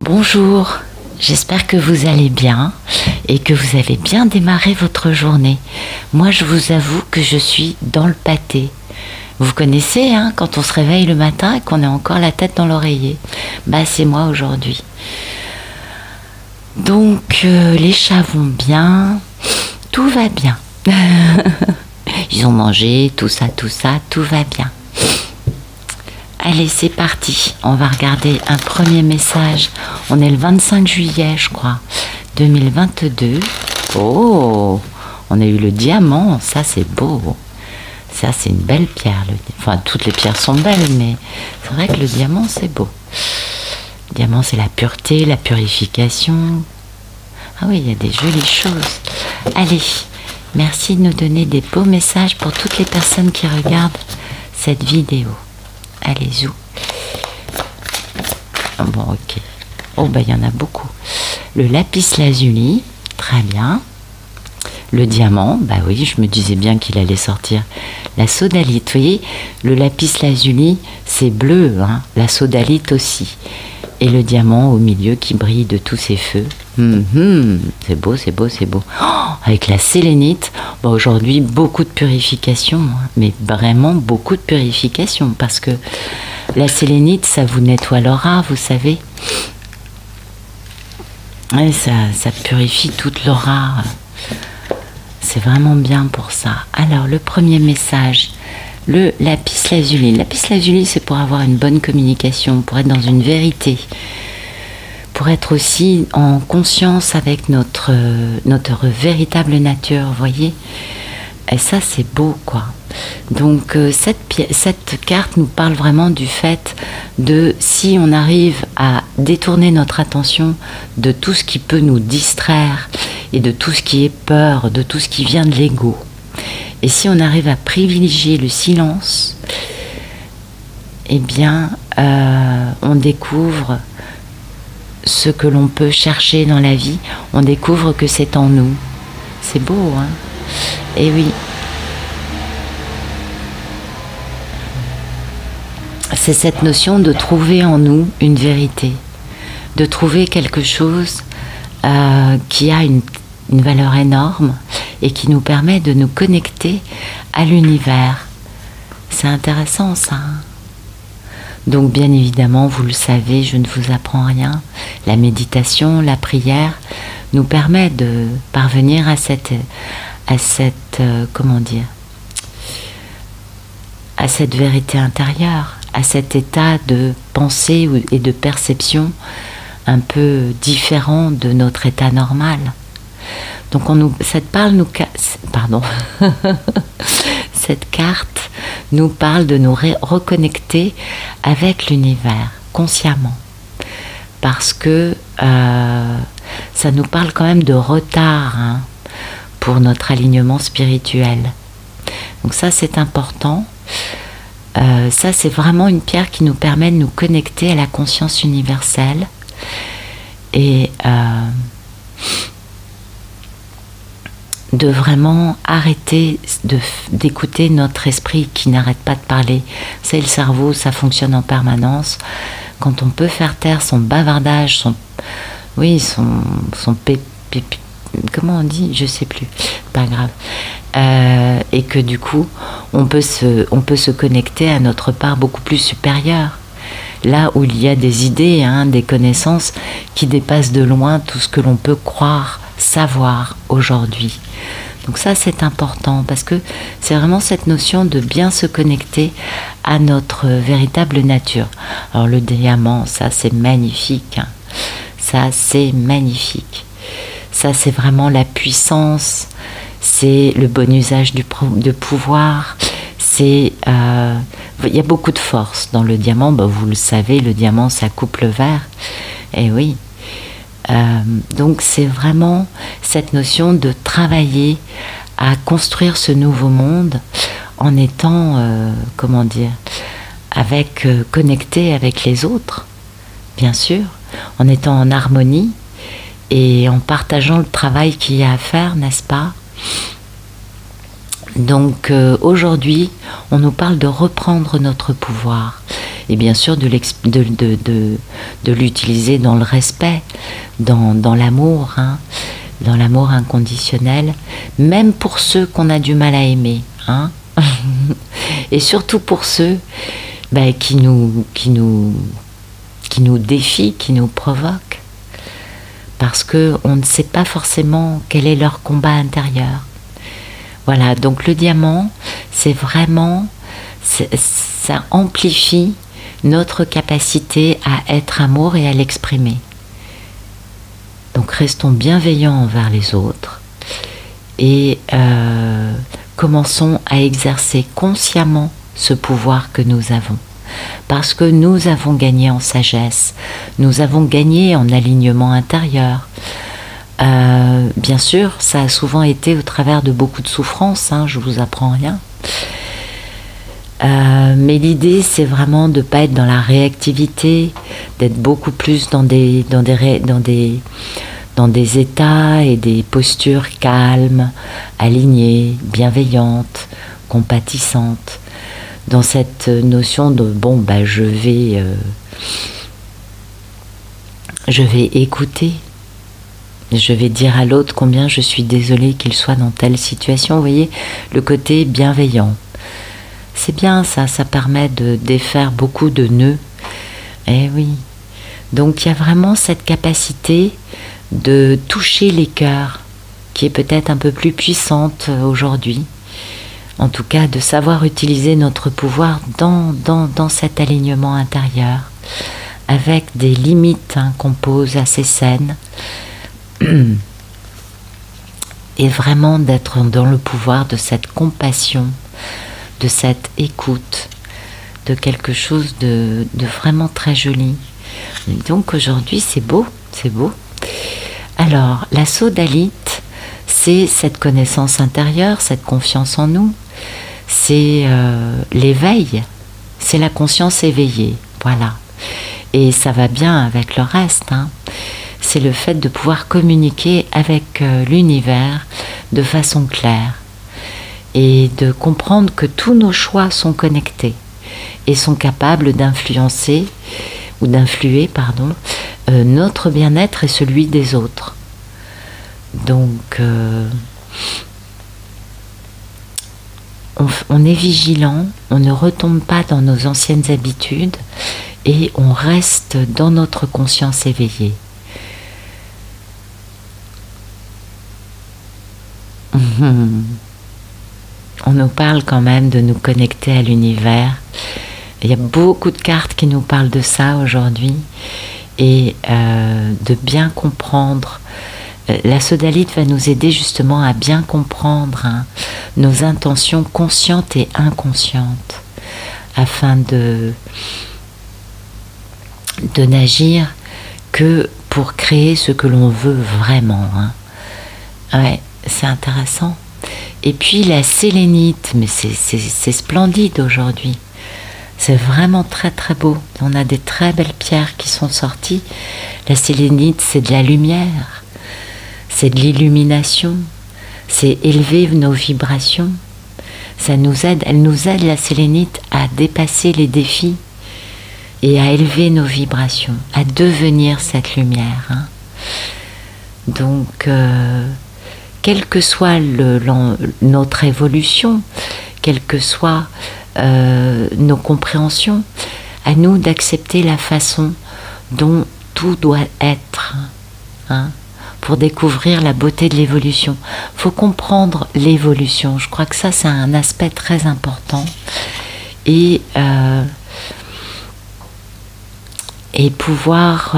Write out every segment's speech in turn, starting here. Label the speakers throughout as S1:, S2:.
S1: Bonjour, j'espère que vous allez bien et que vous avez bien démarré votre journée. Moi, je vous avoue que je suis dans le pâté. Vous connaissez, hein, quand on se réveille le matin et qu'on a encore la tête dans l'oreiller. Bah, c'est moi aujourd'hui. Donc, les chats vont bien, tout va bien. Ils ont mangé, tout ça, tout va bien. Allez, c'est parti. On va regarder un premier message. On est le 25 juillet, je crois, 2022. Oh, on a eu le diamant. Ça, c'est beau. Ça, c'est une belle pierre. Enfin, toutes les pierres sont belles, mais c'est vrai que le diamant, c'est beau. Le diamant, c'est la pureté, la purification. Ah oui, il y a des jolies choses. Allez, merci de nous donner des beaux messages pour toutes les personnes qui regardent cette vidéo. Allez, zou. Bon, ok. Oh, bah, il y en a beaucoup. Le lapis lazuli, très bien. Le diamant, bah oui, je me disais bien qu'il allait sortir. La sodalite, vous voyez, le lapis lazuli, c'est bleu, hein, la sodalite aussi. Et le diamant au milieu qui brille de tous ses feux. C'est beau, c'est beau, c'est beau. Oh, avec la sélénite, bon, aujourd'hui, beaucoup de purification, hein, mais vraiment beaucoup de purification, parce que la sélénite, ça vous nettoie l'aura, vous savez. Et ça purifie toute l'aura. C'est vraiment bien pour ça. Alors, le premier message, le lapis lazuli. Le lapis lazuli, c'est pour avoir une bonne communication, pour être dans une vérité, pour être aussi en conscience avec notre véritable nature, vous voyez. Et ça, c'est beau, quoi. Donc, cette carte nous parle vraiment du fait de, si on arrive à détourner notre attention de tout ce qui peut nous distraire et de tout ce qui est peur, de tout ce qui vient de l'ego, et si on arrive à privilégier le silence, eh bien, on découvre ce que l'on peut chercher dans la vie. On découvre que c'est en nous. C'est beau, hein? Et oui. C'est cette notion de trouver en nous une vérité, de trouver quelque chose qui a une valeur énorme et qui nous permet de nous connecter à l'univers. C'est intéressant, ça, hein? Donc, bien évidemment, vous le savez, je ne vous apprends rien. La méditation, la prière nous permet de parvenir à cette comment dire, à cette vérité intérieure, à cet état de pensée et de perception un peu différent de notre état normal. Donc, cette carte nous parle de nous reconnecter avec l'univers consciemment, parce que ça nous parle quand même de retard, hein, pour notre alignement spirituel. Donc ça, c'est important. Ça, c'est vraiment une pierre qui nous permet de nous connecter à la conscience universelle et de vraiment arrêter d'écouter notre esprit qui n'arrête pas de parler. C'est le cerveau, ça fonctionne en permanence. Quand on peut faire taire son bavardage, comment on dit, je sais plus, pas grave, et que du coup on peut se connecter à notre part beaucoup plus supérieure, là où il y a des idées, hein, des connaissances qui dépassent de loin tout ce que l'on peut croire savoir aujourd'hui. Donc ça, c'est important, parce que c'est vraiment cette notion de bien se connecter à notre véritable nature. Alors le diamant, ça c'est magnifique, hein. Ça c'est magnifique. Ça, c'est vraiment la puissance, c'est le bon usage de pouvoir, il y a beaucoup de force dans le diamant. Bah, vous le savez, le diamant, ça coupe le verre. Et oui. Donc, c'est vraiment cette notion de travailler à construire ce nouveau monde en étant, connecté avec les autres, bien sûr, en étant en harmonie et en partageant le travail qu'il y a à faire, n'est-ce pas? Donc aujourd'hui, on nous parle de reprendre notre pouvoir. et bien sûr de l'utiliser dans le respect, dans l'amour, hein, dans l'amour inconditionnel, même pour ceux qu'on a du mal à aimer, hein. Et surtout pour ceux qui nous défient, qui nous provoquent, parce qu'on ne sait pas forcément quel est leur combat intérieur. Voilà, donc le diamant, c'est vraiment, ça amplifie notre capacité à être amour et à l'exprimer. Donc restons bienveillants envers les autres et commençons à exercer consciemment ce pouvoir que nous avons. Parce que nous avons gagné en sagesse, nous avons gagné en alignement intérieur. Bien sûr, ça a souvent été au travers de beaucoup de souffrances, hein, je vous apprends rien. Mais l'idée, c'est vraiment de ne pas être dans la réactivité, d'être beaucoup plus dans des états et des postures calmes, alignées, bienveillantes, compatissantes, dans cette notion de je vais écouter, je vais dire à l'autre combien je suis désolée qu'il soit dans telle situation. Vous voyez, le côté bienveillant. C'est bien ça, ça permet de défaire beaucoup de nœuds. Eh oui. Donc il y a vraiment cette capacité de toucher les cœurs, qui est peut-être un peu plus puissante aujourd'hui. En tout cas, de savoir utiliser notre pouvoir dans cet alignement intérieur, avec des limites qu'on pose assez saines, et vraiment d'être dans le pouvoir de cette compassion, de cette écoute, de quelque chose de vraiment très joli. Et donc aujourd'hui, c'est beau, c'est beau. Alors, la sodalite, c'est cette connaissance intérieure, cette confiance en nous, c'est l'éveil, c'est la conscience éveillée, voilà. Et ça va bien avec le reste, hein. C'est le fait de pouvoir communiquer avec l'univers de façon claire et de comprendre que tous nos choix sont connectés et sont capables d'influencer ou d'influer, notre bien-être et celui des autres. Donc, on est vigilant, on ne retombe pas dans nos anciennes habitudes et on reste dans notre conscience éveillée. On nous parle quand même de nous connecter à l'univers. Il y a beaucoup de cartes qui nous parlent de ça aujourd'hui et de bien comprendre. La sodalite va nous aider justement à bien comprendre nos intentions conscientes et inconscientes afin de n'agir que pour créer ce que l'on veut vraiment. Ouais, c'est intéressant. Et puis la sélénite, mais c'est splendide aujourd'hui. C'est vraiment très très beau. On a des très belles pierres qui sont sorties. La sélénite, c'est de la lumière, c'est de l'illumination, c'est élever nos vibrations. Ça nous aide, elle nous aide, la sélénite, à dépasser les défis et à élever nos vibrations, à devenir cette lumière. Donc, quelle que soit notre évolution, quelle que soit nos compréhensions, à nous d'accepter la façon dont tout doit être, pour découvrir la beauté de l'évolution. Il faut comprendre l'évolution. Je crois que ça, c'est un aspect très important. Et pouvoir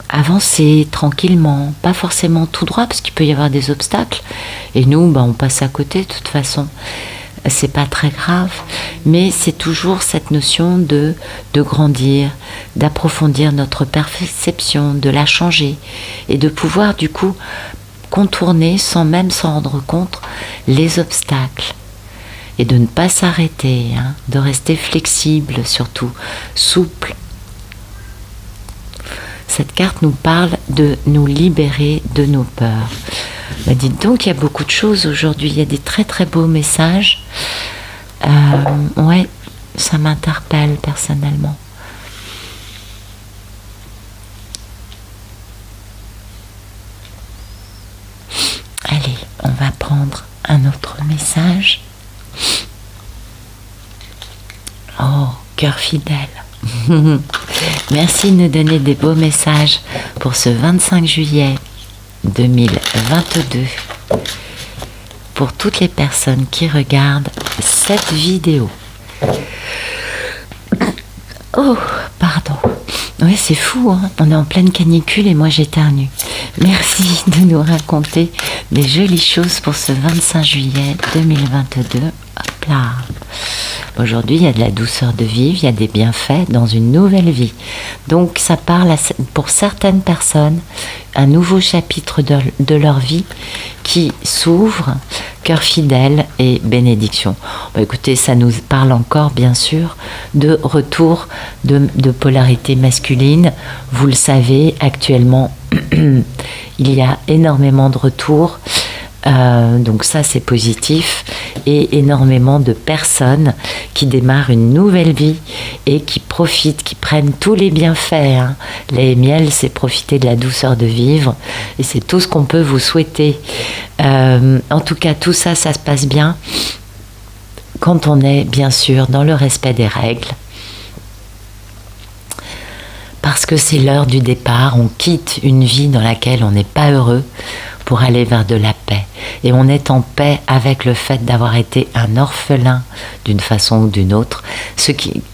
S1: avancer tranquillement, pas forcément tout droit, parce qu'il peut y avoir des obstacles. Et nous, on passe à côté de toute façon. C'est pas très grave, mais c'est toujours cette notion de grandir, d'approfondir notre perception, de la changer et de pouvoir du coup contourner sans même s'en rendre compte les obstacles et de ne pas s'arrêter, de rester flexible surtout, souple. Cette carte nous parle de nous libérer de nos peurs. Dites donc, il y a beaucoup de choses aujourd'hui, il y a des très très beaux messages. Ouais, ça m'interpelle personnellement. Allez, on va prendre un autre message. Oh, cœur fidèle. Merci de nous donner des beaux messages pour ce 25 juillet 2022. Pour toutes les personnes qui regardent cette vidéo. Oh, pardon. Ouais, c'est fou, hein, on est en pleine canicule et moi j'éternue. Merci de nous raconter des jolies choses pour ce 25 juillet 2022. Hop là. Aujourd'hui, il y a de la douceur de vivre, il y a des bienfaits dans une nouvelle vie. Donc, ça parle pour certaines personnes, un nouveau chapitre de leur vie qui s'ouvre, cœur fidèle et bénédiction. Bon, écoutez, ça nous parle encore, bien sûr, de retour de polarité masculine. Vous le savez, actuellement, il y a énormément de retours. Donc ça c'est positif, et énormément de personnes qui démarrent une nouvelle vie et qui profitent, qui prennent tous les bienfaits, hein. Les miels, c'est profiter de la douceur de vivre et c'est tout ce qu'on peut vous souhaiter. En tout cas, tout ça, ça se passe bien quand on est bien sûr dans le respect des règles, parce que c'est l'heure du départ. On quitte une vie dans laquelle on n'est pas heureux pour aller vers de la paix. Et on est en paix avec le fait d'avoir été un orphelin d'une façon ou d'une autre,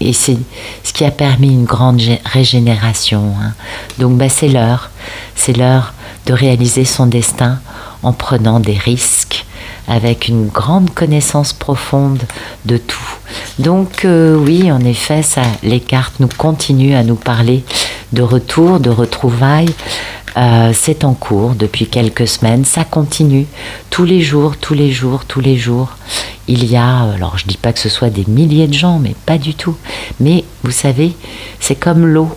S1: et c'est ce qui a permis une grande régénération, hein. Donc c'est l'heure de réaliser son destin en prenant des risques, avec une grande connaissance profonde de tout. Donc oui, en effet, les cartes nous continuent à nous parler de retour, de retrouvailles. C'est en cours depuis quelques semaines, ça continue tous les jours. Il y a, alors je dis pas que ce soit des milliers de gens, mais pas du tout. Mais vous savez, c'est comme l'eau,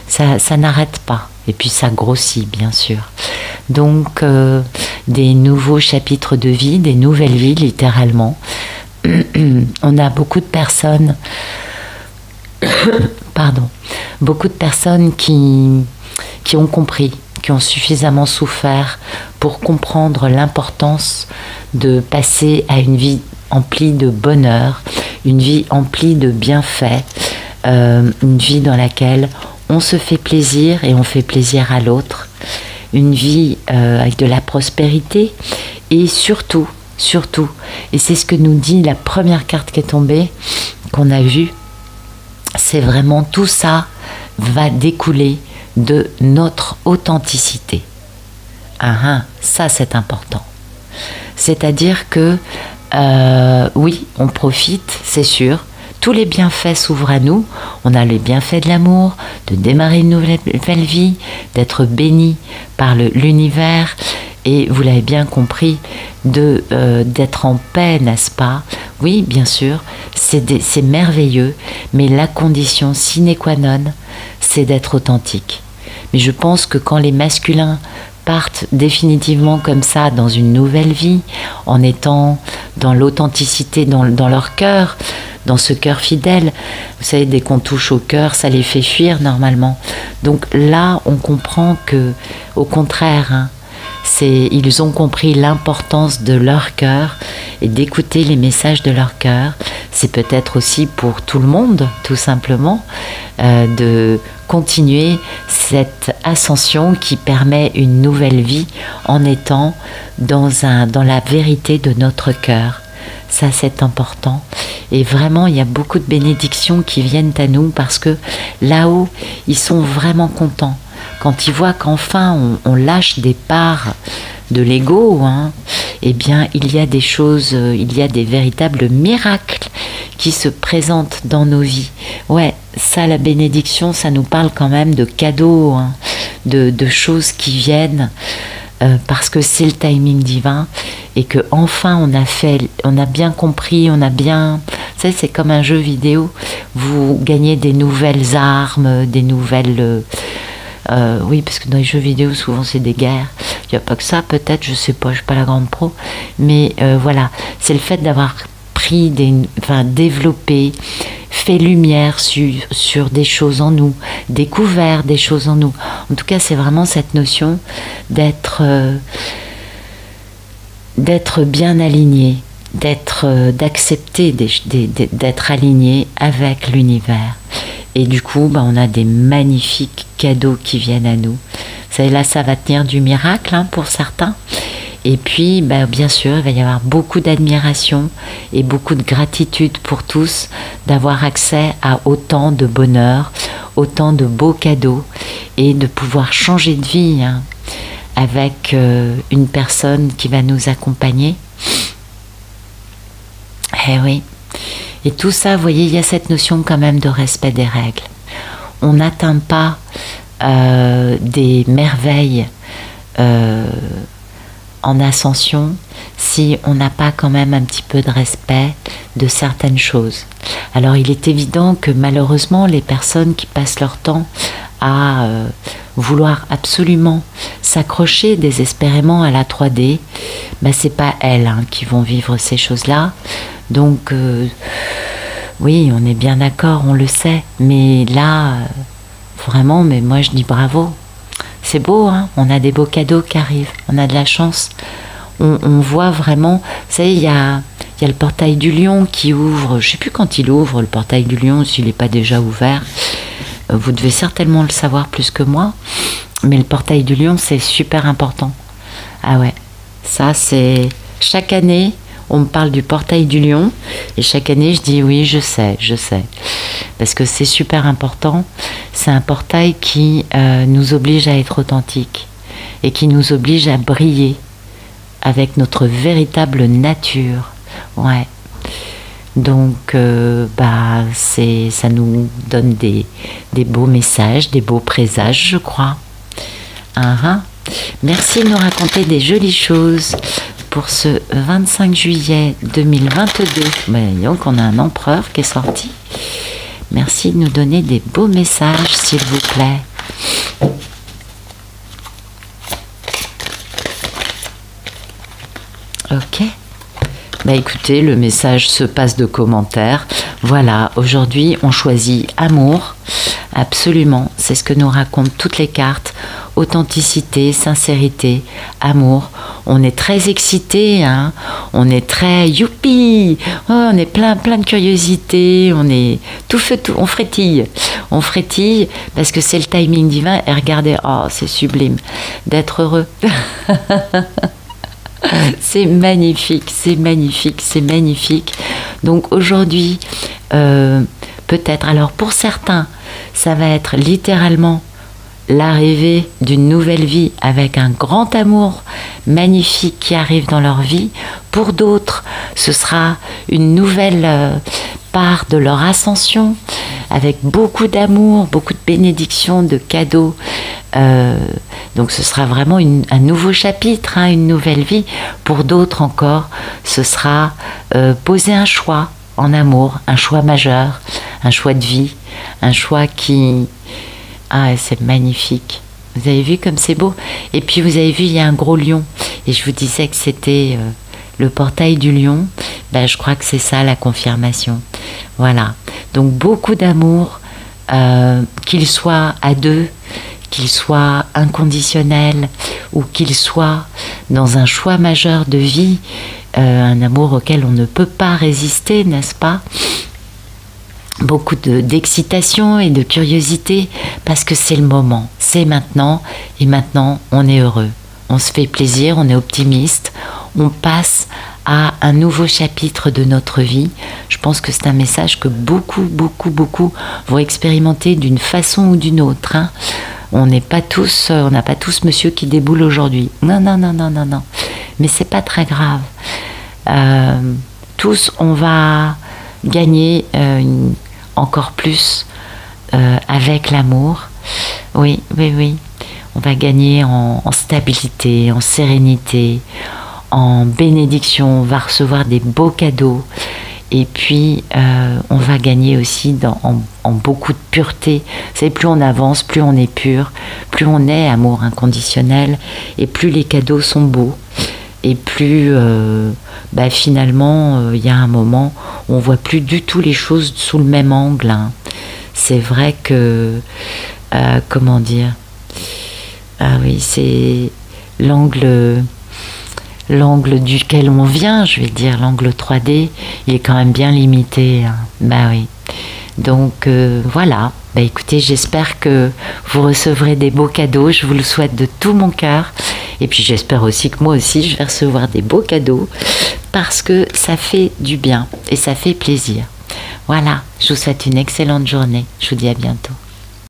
S1: ça n'arrête pas. Et puis ça grossit, bien sûr. Donc des nouveaux chapitres de vie, des nouvelles vies, littéralement. On a beaucoup de personnes, beaucoup de personnes qui ont compris, qui ont suffisamment souffert pour comprendre l'importance de passer à une vie emplie de bonheur, une vie emplie de bienfaits, une vie dans laquelle on se fait plaisir et on fait plaisir à l'autre, une vie avec de la prospérité, et surtout, et c'est ce que nous dit la première carte qui est tombée, qu'on a vue, c'est vraiment tout ça va découler de notre authenticité. Ça c'est important. C'est-à-dire que oui, on profite, c'est sûr. Tous les bienfaits s'ouvrent à nous. On a les bienfaits de l'amour, de démarrer une nouvelle vie, d'être béni par l'univers. Et vous l'avez bien compris, d'être en paix, n'est-ce pas? Oui, bien sûr, c'est merveilleux, mais la condition sine qua non, c'est d'être authentique. Mais je pense que quand les masculins partent définitivement comme ça dans une nouvelle vie, en étant dans l'authenticité, dans leur cœur, dans ce cœur fidèle, vous savez, dès qu'on touche au cœur, ça les fait fuir normalement. Donc là, on comprend que, au contraire, hein, ils ont compris l'importance de leur cœur et d'écouter les messages de leur cœur. C'est peut-être aussi pour tout le monde, tout simplement, de continuer cette ascension qui permet une nouvelle vie en étant dans la vérité de notre cœur. Ça, c'est important. Et vraiment, il y a beaucoup de bénédictions qui viennent à nous parce que là-haut, ils sont vraiment contents. Quand ils voient qu'enfin on lâche des parts de l'ego, hein, eh bien il y a des choses, il y a des véritables miracles qui se présentent dans nos vies. Ouais, ça, la bénédiction, ça nous parle quand même de cadeaux, hein, de choses qui viennent parce que c'est le timing divin et que enfin on a bien compris, on a bien... Vous savez, c'est comme un jeu vidéo, vous gagnez des nouvelles armes, des nouvelles... oui, parce que dans les jeux vidéo, souvent c'est des guerres. Il n'y a pas que ça, peut-être, je sais pas, je suis pas la grande pro. Mais voilà, c'est le fait d'avoir pris développé, fait lumière sur des choses en nous, découvert des choses en nous. En tout cas, c'est vraiment cette notion d'être bien aligné, d'accepter d'être aligné avec l'univers. Et du coup, on a des magnifiques cadeaux qui viennent à nous. Vous savez, là, ça va tenir du miracle pour certains. Et puis, bien sûr, il va y avoir beaucoup d'admiration et beaucoup de gratitude pour tous d'avoir accès à autant de bonheur, autant de beaux cadeaux et de pouvoir changer de vie avec une personne qui va nous accompagner. Eh oui. Et tout ça, vous voyez, il y a cette notion quand même de respect des règles. On n'atteint pas des merveilles en ascension si on n'a pas quand même un petit peu de respect de certaines choses. Alors il est évident que malheureusement les personnes qui passent leur temps à vouloir absolument s'accrocher désespérément à la 3D, c'est pas elles qui vont vivre ces choses-là. Donc oui, on est bien d'accord, on le sait, mais là vraiment, mais moi je dis bravo. C'est beau, on a des beaux cadeaux qui arrivent, on a de la chance. On voit vraiment, vous savez, il y a le portail du lion qui ouvre, je ne sais plus quand il ouvre le portail du lion, s'il n'est pas déjà ouvert. Vous devez certainement le savoir plus que moi, mais le portail du lion, c'est super important. Ah ouais, ça c'est... Chaque année, on me parle du portail du lion, et chaque année, je dis oui, je sais. Parce que c'est super important. C'est un portail qui nous oblige à être authentiques et qui nous oblige à briller avec notre véritable nature. Ouais. Donc, ça nous donne des beaux messages, des beaux présages, je crois. Merci de nous raconter des jolies choses pour ce 25 juillet 2022. Donc, on a un empereur qui est sorti. Merci de nous donner des beaux messages, s'il vous plaît. Ok. Écoutez, le message se passe de commentaires. Voilà, aujourd'hui, on choisit amour. Absolument, c'est ce que nous racontent toutes les cartes. Authenticité, sincérité, amour. On est très excités, on est très youpi, on est plein de curiosité, on est tout feu, on frétille parce que c'est le timing divin. Et regardez, c'est sublime d'être heureux. C'est magnifique. Donc aujourd'hui, peut-être, alors pour certains, ça va être littéralement l'arrivée d'une nouvelle vie avec un grand amour magnifique qui arrive dans leur vie. Pour d'autres, ce sera une nouvelle part de leur ascension avec beaucoup d'amour, beaucoup de bénédictions, de cadeaux. Donc ce sera vraiment un nouveau chapitre, une nouvelle vie. Pour d'autres encore, ce sera poser un choix en amour, un choix majeur, un choix de vie, un choix qui... c'est magnifique. Vous avez vu comme c'est beau? Et puis vous avez vu, il y a un gros lion. Et je vous disais que c'était le portail du lion. Je crois que c'est ça la confirmation. Voilà. Donc beaucoup d'amour, qu'il soit à deux, qu'il soit inconditionnel ou qu'il soit dans un choix majeur de vie, un amour auquel on ne peut pas résister, n'est-ce pas? Beaucoup d'excitation et de curiosité parce que c'est le moment, c'est maintenant, et maintenant on est heureux, on se fait plaisir, on est optimiste, on passe à un nouveau chapitre de notre vie. Je pense que c'est un message que beaucoup vont expérimenter d'une façon ou d'une autre. On n'a pas tous monsieur qui déboule aujourd'hui. Non. Mais c'est pas très grave. Tous, on va gagner encore plus avec l'amour. Oui. On va gagner en stabilité, en sérénité, en bénédiction. On va recevoir des beaux cadeaux. Et puis, on va gagner aussi en beaucoup de pureté. Vous savez, plus on avance, plus on est pur, plus on est amour inconditionnel, et plus les cadeaux sont beaux. et plus finalement il y a un moment où on voit plus du tout les choses sous le même angle, hein. C'est vrai que comment dire, ah oui, c'est l'angle duquel on vient, je vais dire, l'angle 3D, il est quand même bien limité, hein. Bah oui. Donc voilà, bah écoutez, j'espère que vous recevrez des beaux cadeaux, je vous le souhaite de tout mon cœur. Et puis j'espère aussi que moi aussi je vais recevoir des beaux cadeaux, parce que ça fait du bien et ça fait plaisir. Voilà, je vous souhaite une excellente journée, je vous dis à bientôt.